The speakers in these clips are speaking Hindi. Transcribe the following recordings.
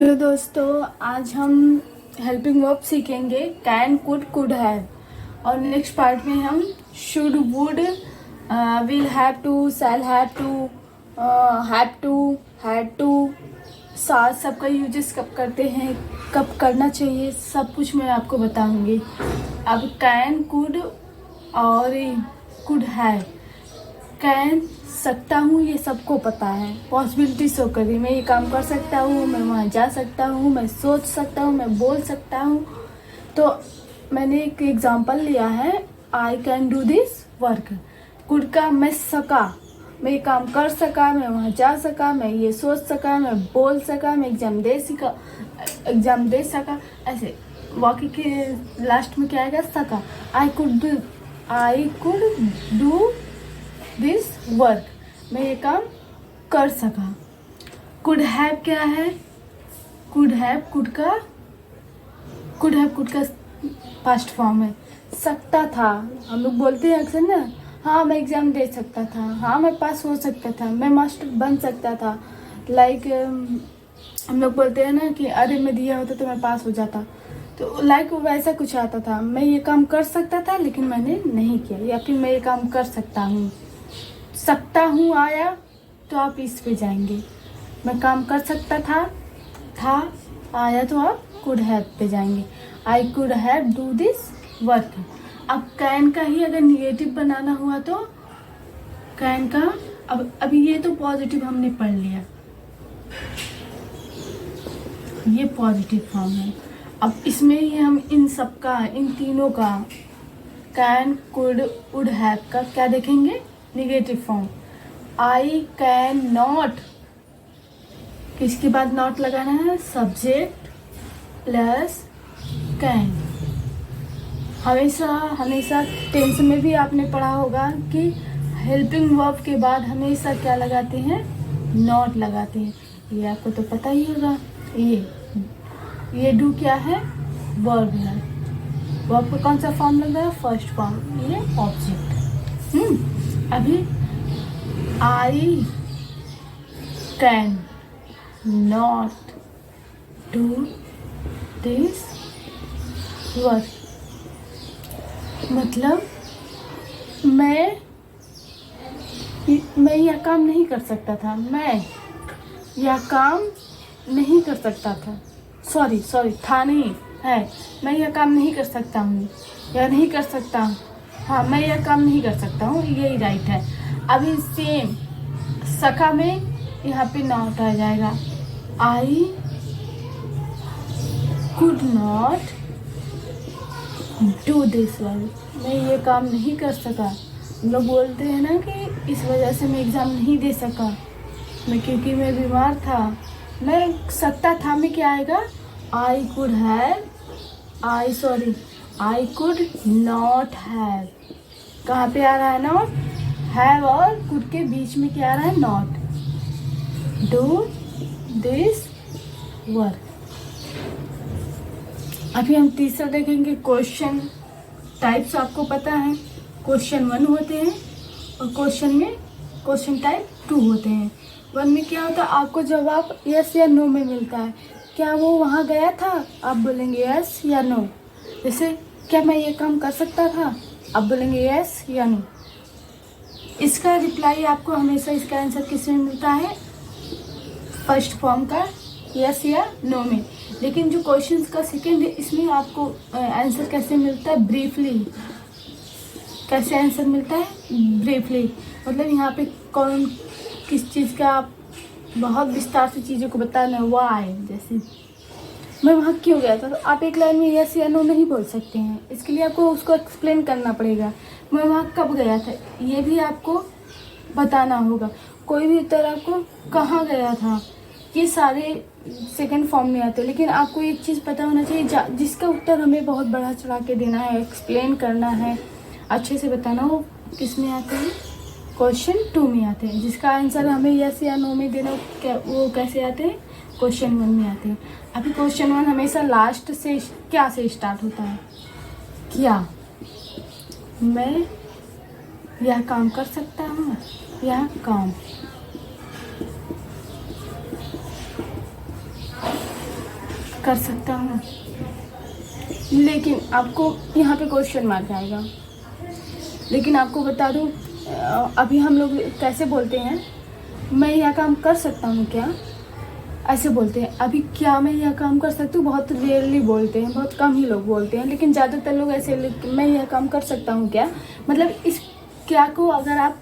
हेलो दोस्तों, आज हम हेल्पिंग वर्ब सीखेंगे कैन, कुड हैव। और नेक्स्ट पार्ट में हम should, would, will have to, shall have to, had to, साथ सबका यूजेस कब करते हैं, कब करना चाहिए, सब कुछ मैं आपको बताऊंगी। अब कैन, कुड और कुड हैव। कैन सकता हूँ, ये सबको पता है, पॉसिबिलिटी शो करी, मैं ये काम कर सकता हूँ, मैं वहाँ जा सकता हूँ, मैं सोच सकता हूँ, मैं बोल सकता हूँ। तो मैंने एक एग्जांपल लिया है, I can do this work. Could का मैं सका, मैं ये काम कर सका, मैं वहाँ जा सका, मैं ये सोच सका, मैं बोल सका, मैं एग्जाम दे सका। ऐसे वाक्य के लास्ट में क्या आएगा? सका। I could do this work, मैं ये काम कर सका। कुड हैव क्या है? कुड हैव कुड का पास्ट फॉर्म है। सकता था, हम लोग बोलते हैं अक्सर ना, हाँ मैं एग्जाम दे सकता था, हाँ मैं पास हो सकता था, मैं मास्टर बन सकता था। लाइक हम लोग बोलते हैं ना कि अरे मैं दिया होता तो मैं पास हो जाता। तो लाइक वैसा कुछ आता था, मैं ये काम कर सकता था लेकिन मैंने नहीं किया, या फिर मैं ये काम कर सकता हूँ। सकता हूँ आया तो आप इस पे जाएंगे, मैं काम कर सकता था आया तो आप कुड हैव पे जाएंगे। I could have do this work. अब कैन का ही अगर निगेटिव बनाना हुआ तो कैन का, अब अभी ये तो पॉजिटिव हमने पढ़ लिया, ये पॉजिटिव फॉर्म है। अब इसमें ही हम इन सब का, इन तीनों का, कैन, कुड, वुड हैव का क्या देखेंगे? Negative form. I can not, किसके बाद नॉट लगाना है? Subject plus can. हमेशा टेंस में भी आपने पढ़ा होगा कि हेल्पिंग वर्ब के बाद हमेशा क्या लगाते हैं? नॉट लगाते हैं। ये आपको तो पता ही होगा। ये डू क्या है? वर्ब है। वर्ब का कौन सा फॉर्म लग रहा है? First form. ये ऑब्जेक्ट। अभी I can not do this work, मतलब मैं यह काम नहीं कर सकता था, मैं यह काम नहीं कर सकता था। सॉरी था नहीं है, मैं यह काम नहीं कर सकता हूँ या नहीं कर सकता हूँ। हाँ, मैं यह काम नहीं कर सकता हूँ, यही राइट है। अभी सेम सका में यहाँ पे नॉट आ जाएगा। I could not do this work, मैं ये काम नहीं कर सका। लोग बोलते हैं ना कि इस वजह से मैं एग्ज़ाम नहीं दे सका, क्योंकि मैं बीमार था। मैं सकता था में क्या आएगा? I could not have. कहाँ पे आ रहा है नॉट? हैव और कुड के बीच में क्या आ रहा है? Not do this work. अभी हम तीसरा देखेंगे, क्वेश्चन टाइप्स। आपको पता है क्वेश्चन 1 होते हैं और क्वेश्चन टाइप 2 होते हैं। 1 में क्या होता है? आपको जवाब यस या नो में मिलता है। क्या वो वहाँ गया था? आप बोलेंगे यस या नो। जैसे क्या मैं ये काम कर सकता था? आप बोलेंगे यस या नो। इसका रिप्लाई आपको हमेशा, इसका आंसर किस में मिलता है? फर्स्ट फॉर्म का यस या नो में। लेकिन जो क्वेश्चंस का सेकंड है, इसमें आपको आंसर कैसे मिलता है? ब्रीफली। कैसे आंसर मिलता है? ब्रीफली, मतलब यहाँ पे कौन किस चीज़ का आप बहुत विस्तार से चीज़ों को बताना है। वाई, जैसे मैं वहाँ क्यों गया था, तो आप एक लाइन में यस या नो नहीं बोल सकते हैं। इसके लिए आपको उसको एक्सप्लेन करना पड़ेगा। मैं वहाँ कब गया था, ये भी आपको बताना होगा। कोई भी उत्तर आपको कहाँ गया था, ये सारे सेकंड फॉर्म में आते हैं। लेकिन आपको एक चीज़ पता होना चाहिए, जिसका उत्तर हमें बहुत बढ़ा चढ़ा के देना है, एक्सप्लेन करना है, अच्छे से बताना, वो किस में आते हैं? क्वेश्चन 2 में आते हैं। जिसका आंसर हमें यस या नो में देना, वो कैसे आते हैं? क्वेश्चन 1 में आते हैं। अभी क्वेश्चन 1 हमेशा लास्ट से क्या से स्टार्ट होता है? क्या मैं यह काम कर सकता हूँ? यह काम कर सकता हूँ, लेकिन आपको यहाँ पे क्वेश्चन मार्क आएगा। लेकिन आपको बता दूँ, अभी हम लोग कैसे बोलते हैं, मैं यह काम कर सकता हूँ क्या, ऐसे बोलते हैं। अभी क्या मैं यह काम कर सकती हूँ बहुत रेयरली बोलते हैं, बहुत कम ही लोग बोलते हैं, लेकिन ज़्यादातर लोग ऐसे मैं यह काम कर सकता हूँ क्या, मतलब इस क्या को अगर आप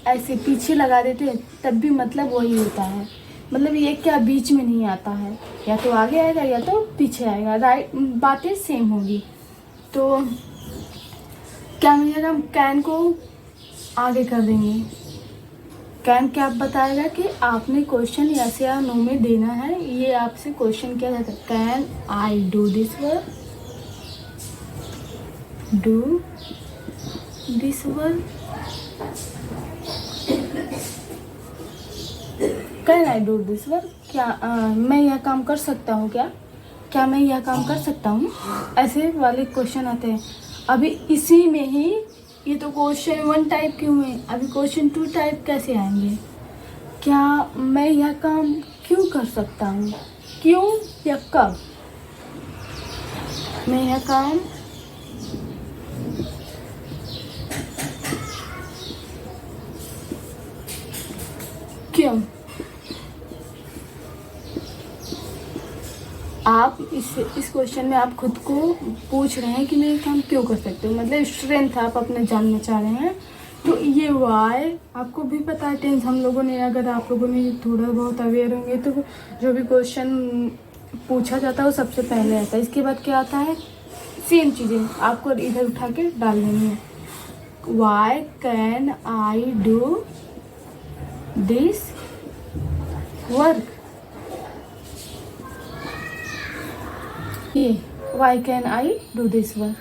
ऐसे पीछे लगा देते हैं तब भी मतलब वही होता है। मतलब ये क्या बीच में नहीं आता है, या तो आगे आएगा या तो पीछे आएगा, राइट, बातें सेम होगी। तो क्या मैं यह काम कैन को आगे कर देंगे। कैन क्या बताएगा कि आपने क्वेश्चन यस या नो में देना है। ये आपसे क्वेश्चन किया जाता है, can I do this work, do this work, can I do this work, क्या मैं यह काम कर सकता हूँ क्या मैं यह काम कर सकता हूँ, ऐसे वाले क्वेश्चन आते हैं। अभी इसी में ही ये तो क्वेश्चन 1 टाइप के हुए, अभी क्वेश्चन 2 टाइप कैसे आएंगे। क्या मैं यह काम क्यों कर सकता हूँ, क्यों या कब, मैं यह काम क्यों। आप इस क्वेश्चन में आप खुद को पूछ रहे हैं कि मैं ये काम क्यों कर सकते हो, मतलब स्ट्रेंथ आप अपने जानना चाह रहे हैं। तो ये वाई आपको भी पता है, टेंस हम लोगों ने, अगर आप लोगों ने थोड़ा बहुत अवेयर होंगे तो जो भी क्वेश्चन पूछा जाता है वो सबसे पहले आता है। इसके बाद क्या आता है, सेम चीज़ें आपको इधर उठा के डाल देनी है। Why can I do this work, ये why can I do this work.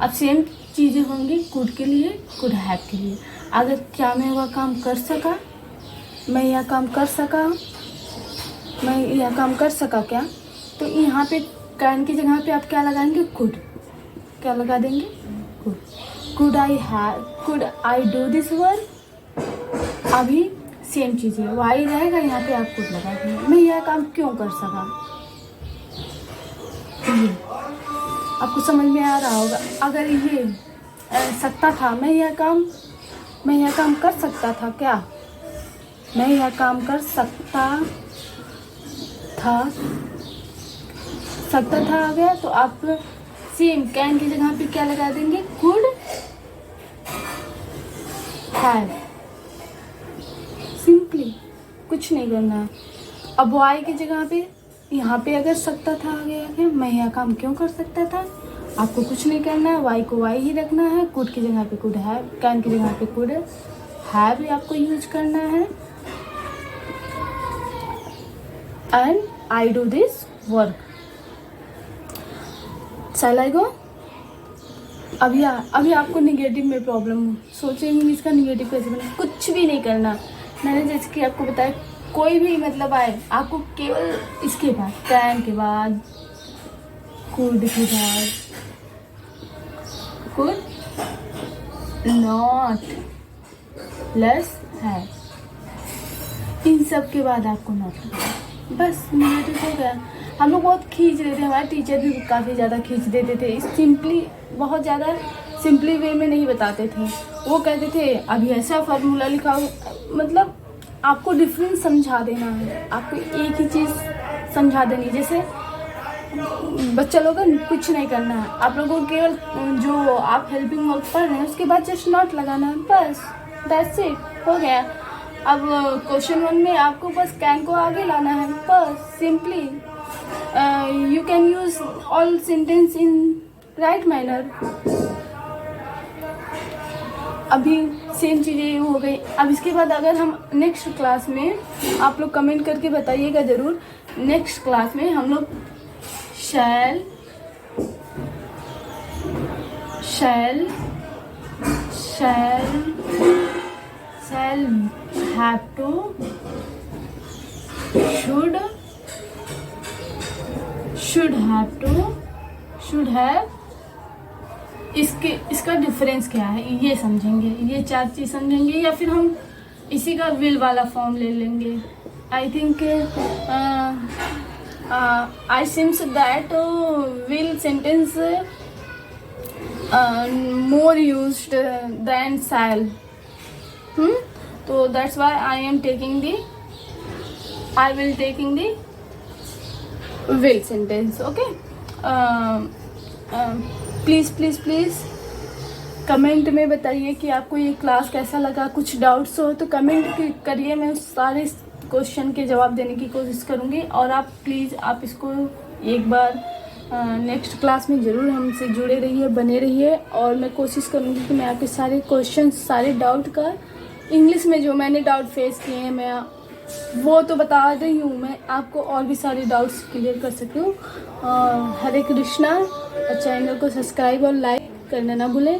अब सेम चीज़ें होंगी कुड के लिए, कुड हैव के लिए। अगर क्या मैं वह काम कर सका, मैं यह काम कर सका क्या, तो यहाँ पे कैन की जगह पे आप क्या लगाएंगे, कुड, क्या लगा देंगे, could. Could I do this work. अभी सेम चीज़ है, वाई रहेगा, यहाँ पे आप कुड लगा देंगे। मैं यह काम क्यों कर सका, ये आपको समझ में आ रहा होगा। अगर ये सकता था, मैं यह काम कर सकता था क्या, मैं यह काम कर सकता था आ गया, तो आप सेम कैन की जगह पे क्या लगा देंगे, कुड हैव। सिंपली कुछ नहीं करना है। अब वाई की जगह पे यहाँ पे अगर सकता था आ गया क्या, मैं यह काम क्यों कर सकता था, आपको कुछ नहीं करना है, वाई को वाई ही रखना है, कुड की जगह पे कुड हैव, कैन की जगह पे कुड हैव भी आपको यूज करना है। And I do this work, shall I go. अभी आपको निगेटिव में प्रॉब्लम सोचेंगे इसका निगेटिव कैसे बना, कुछ भी नहीं करना। मैंने जैसे कि आपको बताया, कोई भी मतलब आए, आपको केवल इसके बाद, कैन के बाद, कुड के बाद, कुड नॉट प्लस है, इन सब के बाद आपको नॉट, बस निगेटिव हो गया। हम लोग बहुत खींच देते, हमारे टीचर भी काफ़ी ज़्यादा खींच देते थे, सिंपली बहुत ज़्यादा सिंपली वे में नहीं बताते थे। वो कहते थे अभी ऐसा फार्मूला लिखा हो, मतलब आपको डिफरेंस समझा देना है, आपको एक ही चीज़ समझा देनी। जैसे बच्चा लोग कुछ नहीं करना है, आप लोगों को केवल जो आप हेल्पिंग वर्क पढ़ रहे हैं उसके बाद जस्ट नॉट लगाना है, बस दैट्स इट, हो गया। अब क्वेश्चन 1 में आपको बस कैन को आगे लाना है, बस simply you can use all sentence in right manner. अभी सेम चीज़ें हो गई। अब इसके बाद अगर हम नेक्स्ट क्लास में, आप लोग कमेंट करके बताइएगा ज़रूर, नेक्स्ट क्लास में हम लोग shall have to, should have, इसका डिफरेंस क्या है ये समझेंगे, ये 4 चीज़ समझेंगे, या फिर हम इसी का विल वाला फॉर्म ले लेंगे। I think I seems that will sentence more used than shall. So that's why I will taking the will sentence. Okay. Please comment में बताइए कि आपको ये क्लास कैसा लगा। कुछ डाउट्स हो तो कमेंट करिए, मैं उस सारे क्वेश्चन के जवाब देने की कोशिश करूँगी। और आप प्लीज़ आप इसको एक बार नेक्स्ट क्लास में ज़रूर हमसे जुड़े रहिए, बने रहिए। और मैं कोशिश करूँगी कि मैं आपके सारे क्वेश्चन, सारे डाउट का इंग्लिश में जो मैंने डाउट फेस किए हैं मैं वो तो बता रही हूँ, मैं आपको और भी सारे डाउट्स क्लियर कर सकूँ। हरे कृष्णा। चैनल को सब्सक्राइब और लाइक करना ना भूलें।